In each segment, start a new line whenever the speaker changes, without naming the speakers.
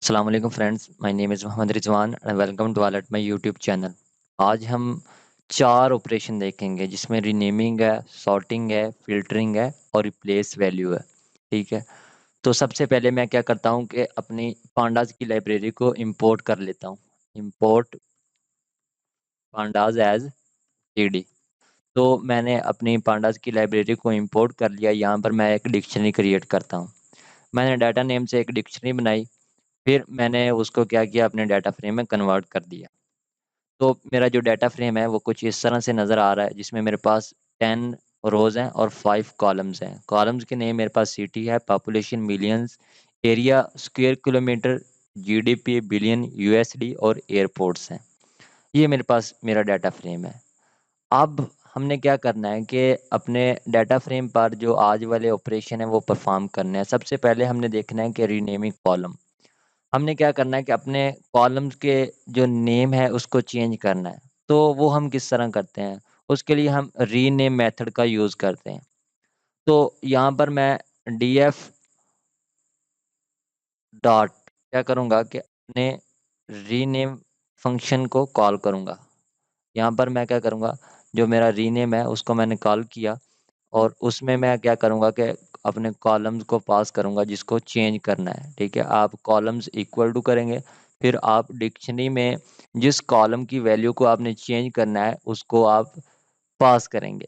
अस्सलाम वालेकुम friends, my name is Mohammad Rizwan and welcome to all at my YouTube channel. आज हम 4 ऑपरेशन देखेंगे जिसमें रीनेमिंग है, सॉर्टिंग है, फ़िल्टरिंग है और रिप्लेस वैल्यू है, ठीक है? तो सबसे पहले मैं क्या करता हूँ कि अपनी पांडाज़ की लाइब्रेरी को इंपोर्ट कर लेता हूँ। Import pandas as pd. तो मैंने अपनी पांडाज़ की लाइब्रेरी को इंपोर्ट कर लिया, यहाँ पर मैं एक डिक्शनरी क्रिएट करता हूँ। मैंने डाटा नेम से एक डिक्शनरी बनाई, फिर मैंने उसको क्या किया अपने डाटा फ्रेम में कन्वर्ट कर दिया। तो मेरा जो डाटा फ्रेम है वो कुछ इस तरह से नज़र आ रहा है जिसमें मेरे पास 10 रोज़ हैं और 5 कॉलम्स हैं। कॉलम्स के नेम मेरे पास सिटी है, population millions, area square kilometre, GDP billion USD और एयरपोर्ट्स हैं। ये मेरे पास मेरा डाटा फ्रेम है। अब हमने क्या करना है कि अपने डाटा फ्रेम पर जो आज वाले ऑपरेशन हैं वो परफ़ॉर्म करने हैं। सबसे पहले हमने देखना है कि रीनेमिंग कॉलम। हमने क्या करना है कि अपने कॉलम्स के जो नेम है उसको चेंज करना है। तो वो हम किस तरह करते हैं? उसके लिए हम रीनेम मेथड का यूज़ करते हैं। तो यहाँ पर मैं डीएफ डॉट क्या करूँगा कि अपने रीनेम फ़ंक्शन को कॉल करूँगा। यहाँ पर मैं क्या करूँगा, जो मेरा रीनेम है उसको मैंने कॉल किया और उसमें मैं क्या करूँगा कि अपने कॉलम्स को पास करूँगा जिसको चेंज करना है, ठीक है? आप कॉलम्स इक्वल टू करेंगे, फिर आप डिक्शनरी में जिस कॉलम की वैल्यू को आपने चेंज करना है, उसको आप पास करेंगे।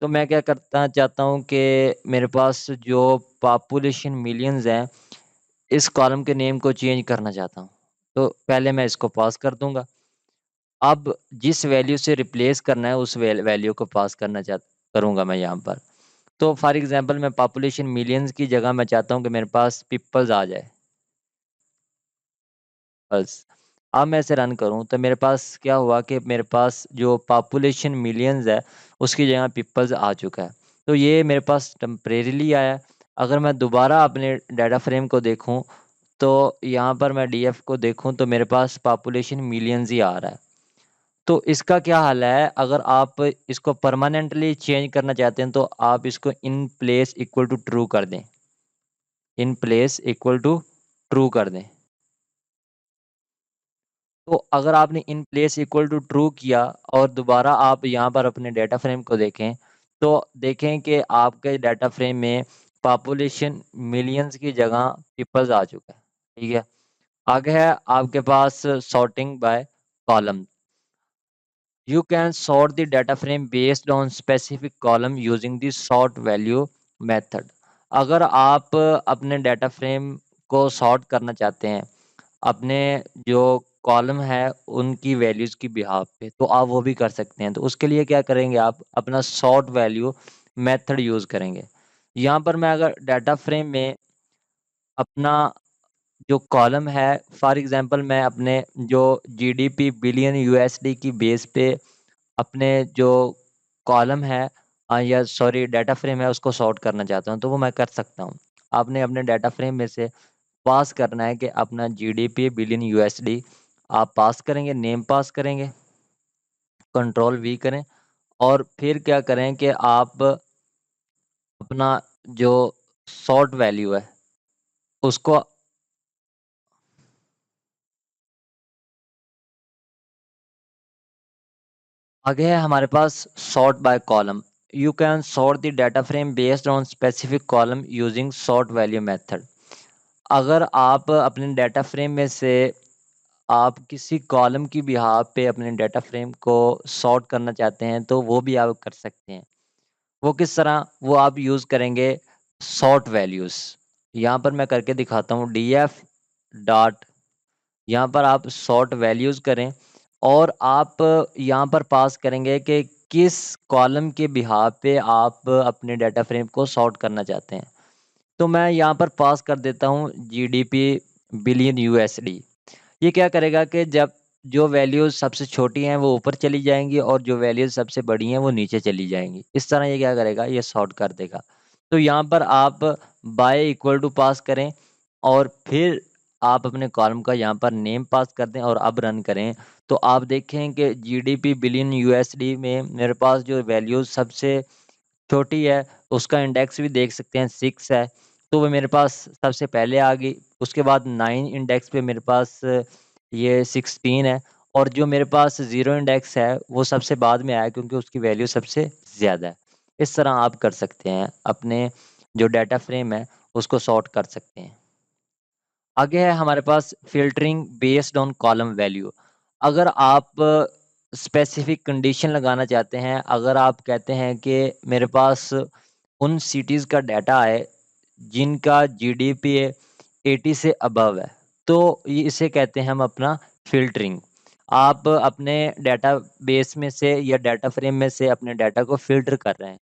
तो मैं क्या करना चाहता हूँ कि मेरे पास जो पॉपुलेशन मिलियंस हैं, इस कॉलम के नेम को चेंज करना चाहता हूँ। तो पहले मैं इसको पास कर दूँगा। अब जिस वैल्यू से रिप्लेस करना है उस वैल्यू को पास करूँगा मैं यहाँ पर। तो फॉर एग्ज़ाम्पल मैं पॉपुलेशन मिलियंस की जगह मैं चाहता हूँ कि मेरे पास पीपल्स आ जाए, पल्स। अब मैं इसे रन करूँ तो मेरे पास क्या हुआ कि मेरे पास जो पॉपुलेशन मिलियंस है, उसकी जगह पीपल्स आ चुका है। तो ये मेरे पास टेम्परेरीली आया है। अगर मैं दोबारा अपने डाटा फ्रेम को देखूँ, तो यहाँ पर मैं डीएफ को देखूँ तो मेरे पास पॉपुलेशन मिलियंस ही आ रहा है। तो इसका क्या हल है? अगर आप इसको परमानेंटली चेंज करना चाहते हैं, तो आप इसको in place equal to true कर दें। In place equal to true कर दें। तो अगर आपने in place equal to true किया और दोबारा आप यहाँ पर अपने डाटा फ्रेम को देखें, तो देखें कि आपके डाटा फ्रेम में पॉपुलेशन मिलियंस की जगह पीपल्स आ चुका है, ठीक है? आगे है आपके पास sorting by column. You can sort the data frame based on specific column using the sort value method. अगर आप अपने डाटा फ्रेम को सॉर्ट करना चाहते हैं, अपने जो कॉलम है उनकी वैल्यूज़ की बिहाफ़ पे, तो आप वो भी कर सकते हैं। तो उसके लिए क्या करेंगे आप अपना सॉर्ट वैल्यू मेथड यूज़ करेंगे। यहाँ पर मैं अगर डाटा फ्रेम में अपना जो कॉलम है फॉर एग्ज़ाम्पल मैं अपने जो जीडीपी बिलियन यूएसडी की बेस पे अपने जो कॉलम है या सॉरी डाटा फ्रेम है उसको सॉर्ट करना चाहता हूँ, तो वो मैं कर सकता हूँ। आपने अपने डाटा फ्रेम में से पास करना है कि अपना जीडीपी बिलियन यूएसडी आप पास करेंगे, नेम पास करेंगे, कंट्रोल वी करें और फिर क्या करें कि आप अपना जो सॉर्ट वैल्यू है उसको आगे है हमारे पास sort by column. You can sort the data frame based on specific column using sort value method. अगर आप अपने डाटा फ्रेम में से आप किसी कॉलम की बिहाफ़ पे अपने डाटा फ्रेम को सॉर्ट करना चाहते हैं, तो वो भी आप कर सकते हैं। वो किस तरह? वो आप यूज़ करेंगे सॉर्ट वैल्यूज़। यहाँ पर मैं करके दिखाता हूँ डीएफ डॉट यहाँ पर आप सॉर्ट वैल्यूज़ करें और आप यहाँ पर पास करेंगे कि किस कॉलम के बिहाफ़ पे आप अपने डाटा फ्रेम को सॉर्ट करना चाहते हैं। तो मैं यहाँ पर पास कर देता हूँ जीडीपी बिलियन यूएसडी। ये क्या करेगा कि जब जो वैल्यूज़ सबसे छोटी हैं वो ऊपर चली जाएँगी और जो वैल्यूज़ सबसे बड़ी हैं वो नीचे चली जाएँगी। इस तरह ये क्या करेगा, ये सॉर्ट कर देगा। तो यहाँ पर आप बाय इक्वल टू पास करें और फिर आप अपने कॉलम का यहाँ पर नेम पास कर दें और अब रन करें, तो आप देखें कि जीडीपी बिलियन यूएसडी में मेरे पास जो वैल्यूज़ सबसे छोटी है, उसका इंडेक्स भी देख सकते हैं 6 है। तो वो मेरे पास सबसे पहले आ गई। उसके बाद 9 इंडेक्स पे मेरे पास ये 16 है और जो मेरे पास 0 इंडेक्स है, वो सबसे बाद में आया क्योंकि उसकी वैल्यू सबसे ज़्यादा है। इस तरह आप कर सकते हैं, अपने जो डाटा फ्रेम है, उसको सॉर्ट कर सकते हैं। आगे है हमारे पास filtering based on column value. अगर आप स्पेसिफ़िक कंडीशन लगाना चाहते हैं, अगर आप कहते हैं कि मेरे पास उन सिटीज़ का डाटा है, जिनका जीडीपी 80 से अबव है, तो ये इसे कहते हैं हम अपना फ़िल्टरिंग। आप अपने डेटाबेस में से या डाटा फ्रेम में से अपने डाटा को फ़िल्टर कर रहे हैं।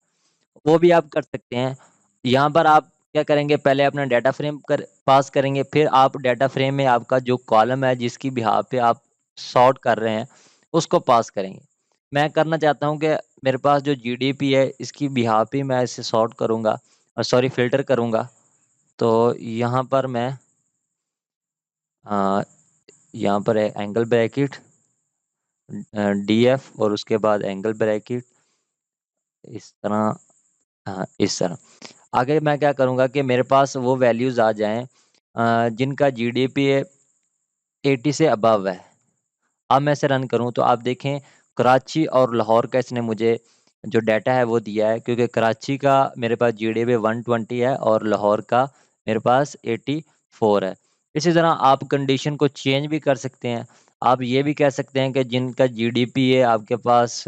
वो भी आप कर सकते हैं। यहाँ पर आप क्या करेंगे, पहले अपना डाटा फ्रेम पास करेंगे, फिर आप डाटा फ्रेम में आपका जो कॉलम है, जिसकी बिहाफ़ पे आप सॉर्ट कर रहे हैं, उसको पास करेंगे। मैं करना चाहता हूँ कि मेरे पास जो जीडीपी है, इसकी बिहाफ़ पे मैं इसे सॉर्ट करूँगा सॉरी फ़िल्टर करूँगा। तो यहाँ पर मैं अ, यहाँ पर है एंगल ब्रैकेट डीएफ और उसके बाद एंगल ब्रैकेट इस तरह इस तरह। आगे मैं क्या करूँगा कि मेरे पास वो वैल्यूज़ आ जाएँ जिनका जीडीपी 80 से अबव है। अब मैं इसे रन करूँ तो आप देखें कराची और लाहौर का इसने मुझे जो डाटा है वो दिया है क्योंकि कराची का मेरे पास जीडीपी 120 है और लाहौर का मेरे पास 84 है। इसी तरह आप कंडीशन को चेंज भी कर सकते हैं। आप ये भी कह सकते हैं कि जिनका जीडीपी है आपके पास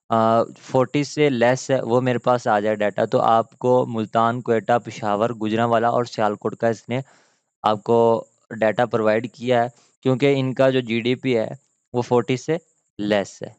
40 से लेस है वो मेरे पास आ जाए डाटा, तो आपको मुल्तान, क्वेटा, पेशावर, गुजरांवाला और सियालकोट का इसने आपको डाटा प्रोवाइड किया है क्योंकि इनका जो जीडीपी है वो 40 से लेस है।